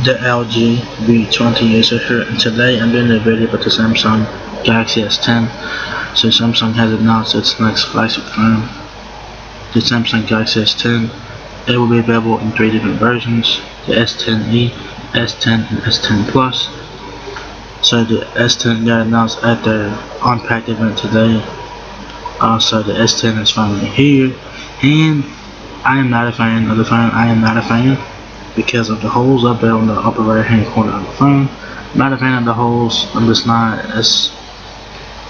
The LG V20 user here, and today I'm doing a video about the Samsung Galaxy S10. So Samsung has announced its next flagship phone, the Samsung Galaxy S10. It will be available in 3 different versions: the S10e, S10, and S10 Plus. So the S10 got announced at their Unpacked event today. Also, the S10 is finally here, and I am not a fan of the phone. I am not a fan because of the holes up there on the upper right hand corner of the phone. Not a fan of the holes. I'm just not as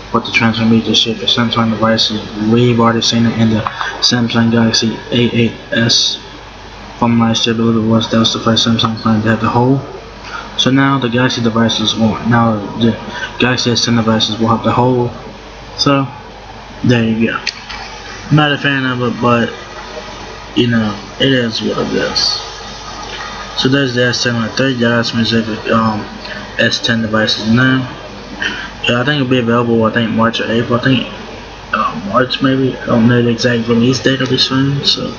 what the transfer media ship for Samsung devices. We've already seen it in the Samsung Galaxy A8s from last year, I believe it was. That was the first Samsung phone to have the hole. So now the Galaxy devices won't. Now the Galaxy S10 devices will have the hole. So there you go. Not a fan of it, but you know, it is what it is. So there's the S10 right there. You got some specific S10 devices now. Yeah, I think it'll be available. I think March or April. I think March maybe. I don't know the exact release date of this phone. So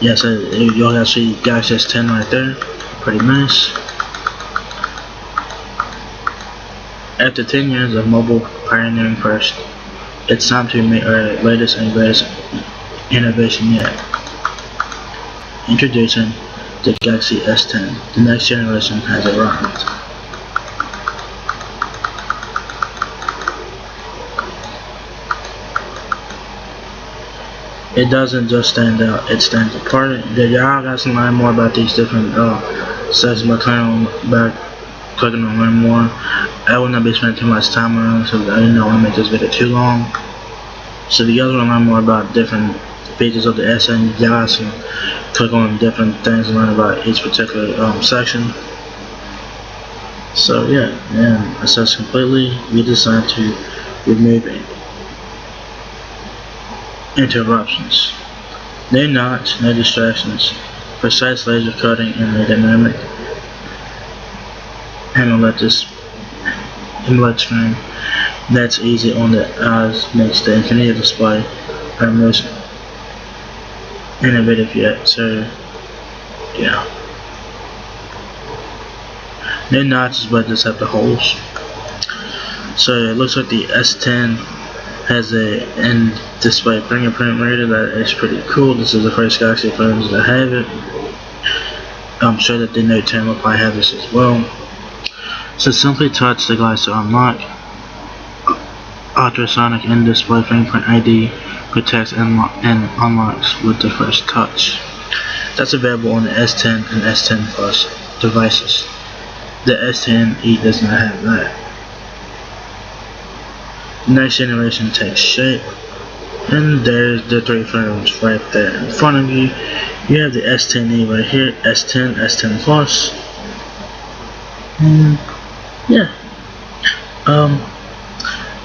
yeah, so you'll have to see Galaxy S10 right there. Pretty nice. After 10 years of mobile pioneering first, it's time to meet our latest and greatest innovation yet. Introducing the Galaxy S10. The next generation has arrived. It doesn't just stand out, it stands apart. Y'all got to learn more about these different sets by clicking on learn more. I will not be spending too much time on it, so I didn't want to make this video too long. So if you guys want to learn more about different features of the S10, you guys can click on different things and learn about each particular section. So yeah, and assess completely. We decided to remove interruptions. No notch, no distractions. Precise laser cutting and a dynamic AMOLED screen that's easy on the eyes makes the Infinity display our most innovative yet. So yeah, no notches, but just have the holes. So it looks like the S10 has a in-display fingerprint reader. That is pretty cool. This is the first Galaxy phones that have it. I'm sure that the Note 10 will probably have this as well. So simply touch the glass to unlock. Ultrasonic in-display fingerprint ID protects and unlocks with the first touch. That's available on the S10 and S10 Plus devices. The S10e does not have that. Next generation takes shape, and there's the 3 phones right there in front of you. You have the S10e right here, S10, S10 Plus, and yeah,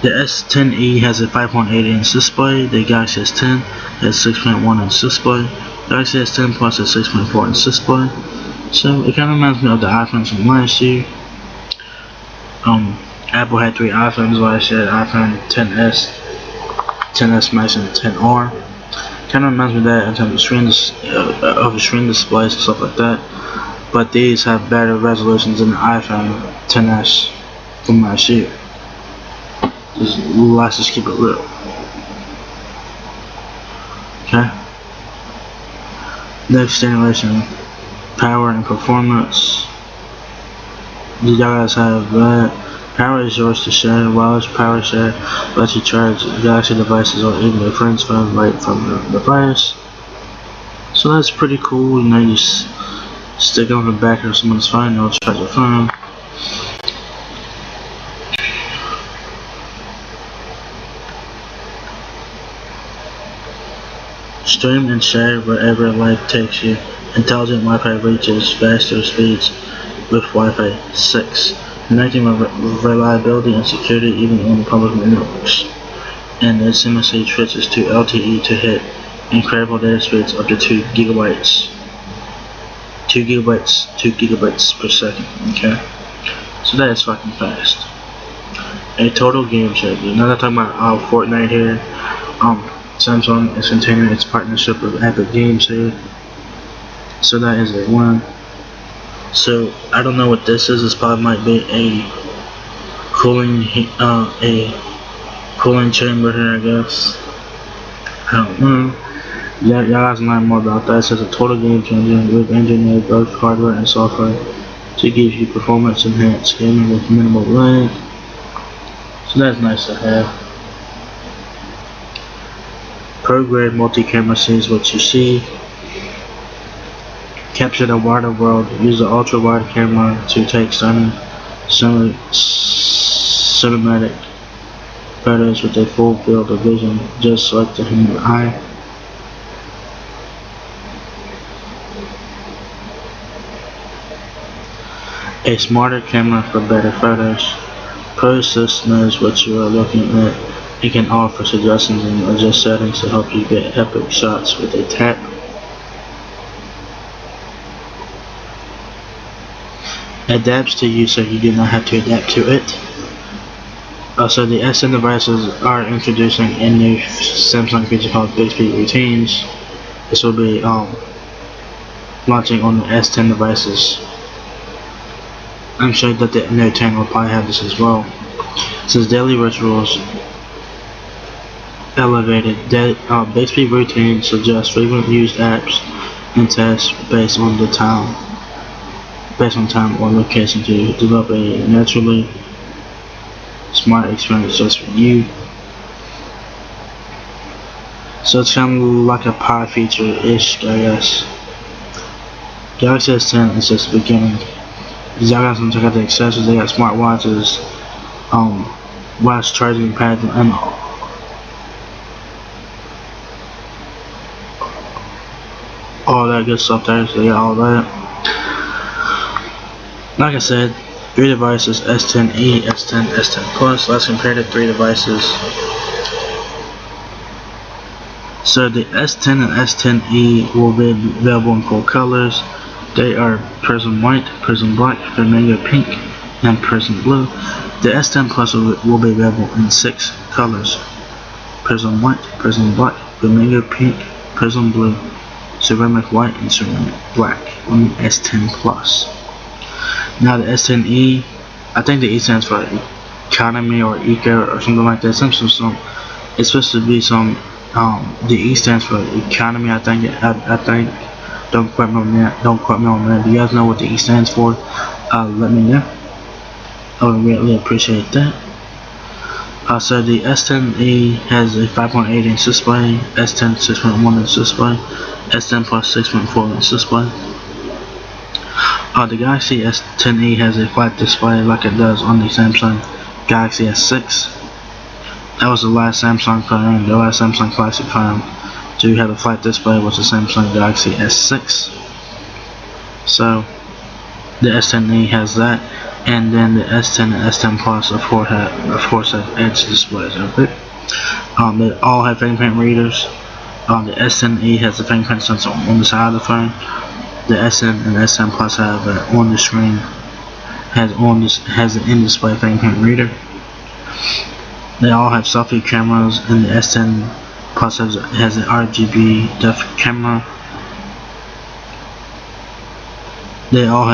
the S10e has a 5.8-inch display. The Galaxy S10 has 6.1-inch display. Galaxy S10 Plus has 6.4-inch display. So it kind of reminds me of the iPhones from last year. Apple had 3 iPhones last year: iPhone XS, XS Max, and XR. Kind of reminds me of that in terms of screen displays and stuff like that. But these have better resolutions than the iPhone XS from last year. Let's just keep it real. Okay. Next generation power and performance. You guys have that. Power is yours to share. Wireless power share lets you charge Galaxy devices or even your friend's phone right from the device. So that's pretty cool. You know, you stick it on the back of someone's phone, they'll charge your phone. Stream and share wherever life takes you. Intelligent Wi-Fi reaches faster speeds with Wi-Fi 6. Connecting reliability and security even on public networks, and it seamlessly switches to LTE to hit incredible data speeds up to 2 gigabytes per second. Okay, so that is fucking fast. A total game changer. Now that I'm talking about Fortnite here, Samsung is continuing its partnership with Epic Games here, so that is a win. So I don't know what this is. This probably might be a cooling chamber here, I guess. I don't know. Yeah, y'all guys learn more about that. It says a total game changer with engineered both hardware and software to give you performance enhanced gaming with minimal lag. So that's nice to have. Pro-grade multi-camera sees what you see. Capture the wider world. Use the ultra-wide camera to take stunning cinematic photos with a full field of vision, just like the human eye. A smarter camera for better photos. ProAssist knows what you are looking at. It can offer suggestions and adjust settings to help you get epic shots with a tap. Adapts to you so you do not have to adapt to it. So the S10 devices are introducing a new Samsung feature called Bixby Routines. This will be launching on the S10 devices. I'm sure that the Note 10 will probably have this as well. It says daily rituals elevated. Bixby Routines suggest frequently used apps and tests based on time or location to develop a naturally smart experience just for you. So it's kind of like a power feature-ish, I guess. Galaxy S10 is just the beginning. Y'all guys can check out the accessories. They got smart watches, watch charging pads, and all that good stuff there. So they got all that. Like I said, 3 devices: S10e, S10, S10 Plus. Let's compare the 3 devices. So the S10 and S10e will be available in 4 colors. They are Prism White, Prism Black, Flamingo Pink, and Prism Blue. The S10 Plus will be available in 6 colors: Prism White, Prism Black, Flamingo Pink, Prism Blue, Ceramic White, and Ceramic Black on the S10 Plus. Now the S10e, I think the E stands for economy or eco or something like that. It's supposed to be some. The E stands for economy. I think. Don't quote me on that. Don't quote me on that. If you guys know what the E stands for, let me know. I would greatly appreciate that. So the S10e has a 5.8-inch display, S10 6.1-inch display, S10 Plus 6.4-inch display. The Galaxy S10e has a flat display like it does on the Samsung Galaxy S6. That was the last Samsung phone, the last Samsung classic phone to have a flat display was the Samsung Galaxy S6. So the S10e has that, and then the S10 and S10 Plus of course have edge displays over it. They all have fingerprint readers. The S10e has the fingerprint sensor on the side of the phone. The S10 and S10 Plus have on the screen has an in-display fingerprint reader. They all have selfie cameras, and the S10 Plus has an RGB depth camera. They all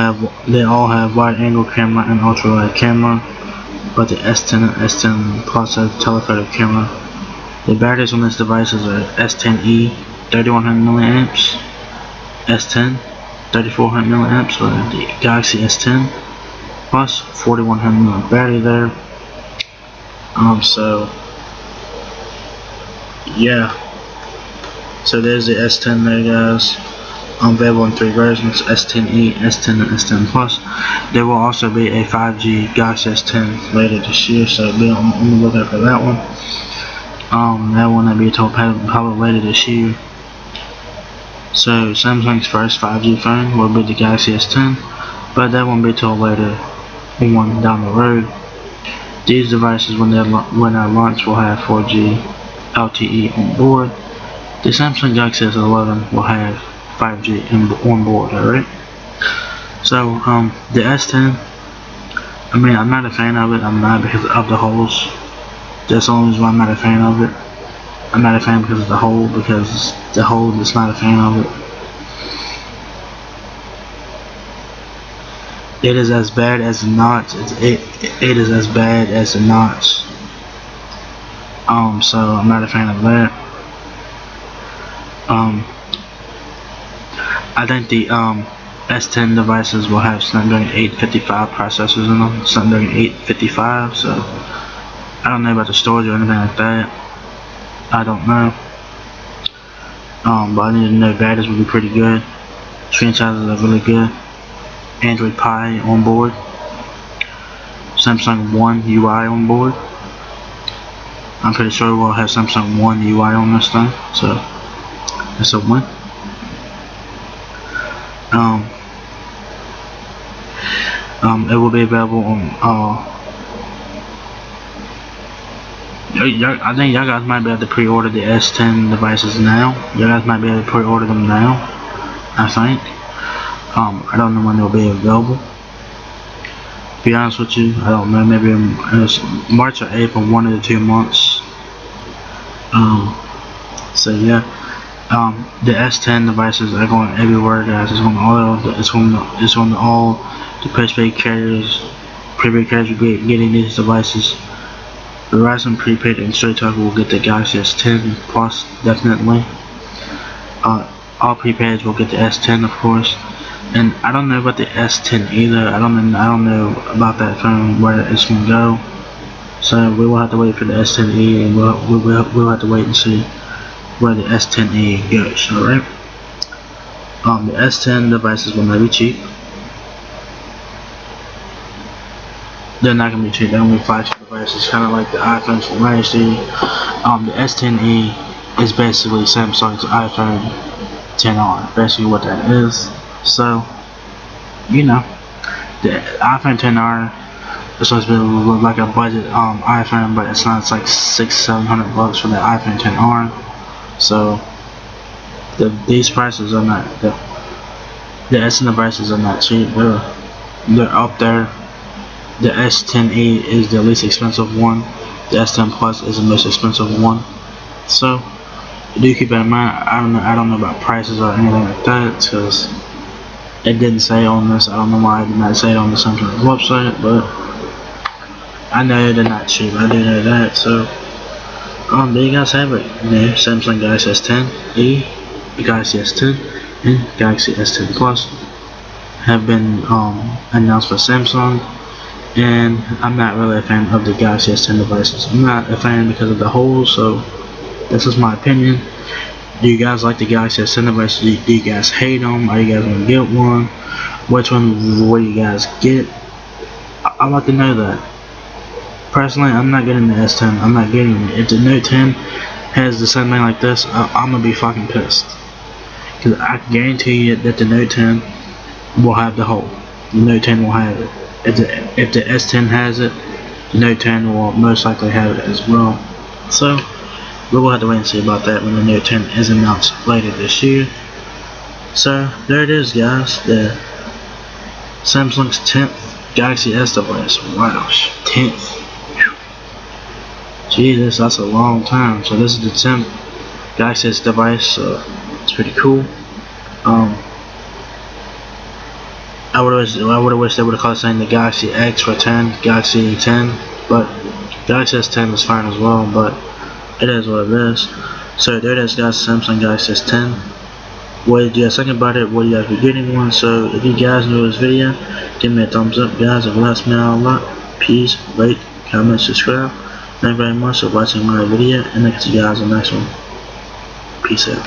have wide-angle camera and ultra-wide camera, but the S10 and S10 Plus have telephoto camera. The batteries on this devices are S10e 3100 milliamps, S10 3400 milliamps, or the Galaxy S10 Plus 4100 milliamp battery there. So yeah, so there's the S10 there, guys. Available in 3 versions: S10e, S10, and S10 Plus. There will also be a 5G Galaxy S10 later this year, so be on the lookout for that one. That one will be probably later this year. So Samsung's first 5G phone will be the Galaxy S10, but that won't be till later one down the road. These devices, when they're launched, will have 4G LTE on board. The Samsung Galaxy S11 will have 5G on board, alright? So, the S10, I mean, I'm not a fan of it. I'm not because of the holes. That's the only reason why I'm not a fan of it. I'm not a fan because of the hole, because the hole is not a fan of it. It is as bad as the knots. It is as bad as the knots. So I'm not a fan of that. I think the S10 devices will have Snapdragon 855 processors in them. Snapdragon 855. So I don't know about the storage or anything like that. I don't know. But I need to know batteries will be pretty good. Screen sizes are really good. Android Pie on board. Samsung One UI on board. I'm pretty sure we'll have Samsung One UI on this thing, so that's a win. It will be available on I think y'all guys might be able to pre-order the S10 devices now. Y'all guys might be able to pre-order them now, I think. I don't know when they'll be available. To be honest with you, I don't know, maybe in March or April, 1 of the 2 months. So yeah, the S10 devices are going everywhere, guys. It's on all the prepaid carriers. Prepaid carriers are getting these devices. Verizon prepaid and Straight Talk will get the Galaxy S10 Plus definitely. All prepaids will get the S10, of course. And I don't know about the S10 either. I don't know about that phone, where it's gonna go. So we will have to wait for the S10e, and we'll have to wait and see where the S10e goes. Alright. The S10 devices will not be cheap. They're not gonna be cheap. They're gonna be flagship devices, kind of like the iPhones from last year. The S10e is basically Samsung's iPhone 10R. Basically what that is. So, you know, the iPhone 10R is supposed to be like a budget iPhone, but it's not. It's like $600-700 for the iPhone 10R. So these prices are not, the S10 devices are not cheap. They're up there. The S10e is the least expensive one. The S10 Plus is the most expensive one. So do keep that in mind. I don't know about prices or anything like that, because it didn't say on this. I don't know why it did not say it on the Samsung website, but I know they're not cheap. I do know that. So there you guys have it. Samsung Galaxy S10e, the Galaxy S10, and Galaxy S10 Plus have been announced by Samsung. And I'm not really a fan of the Galaxy S10 devices. I'm not a fan because of the holes, so this is my opinion. Do you guys like the Galaxy S10 devices? Do you guys hate them? Are you guys gonna get one? Which one will you guys get? I'd like to know that. Personally, I'm not getting the S10. I'm not getting it. If the Note 10 has the same thing like this, I'm gonna be fucking pissed. Because I can guarantee you that the Note 10 will have the hole. The Note 10 will have it. If the S10 has it, the Note 10 will most likely have it as well. So we will have to wait and see about that when the Note 10 is announced later this year. So there it is, guys. The Samsung's 10th Galaxy S device. Wow, 10th. Jesus, that's a long time. So this is the 10th Galaxy S device. So it's pretty cool. I would have wished they would have called saying the Galaxy X for 10, Galaxy 10, but Galaxy S10 is fine as well, but it is what it is. So there it is, guys, Samsung Galaxy S10. What did you guys think about it? What do you guys be getting one? So if you guys enjoyed this video, give me a thumbs up, guys. It helps me out a lot. Please rate, comment, subscribe. Thank you very much for watching my video, and I'll see you guys in the next one. Peace out.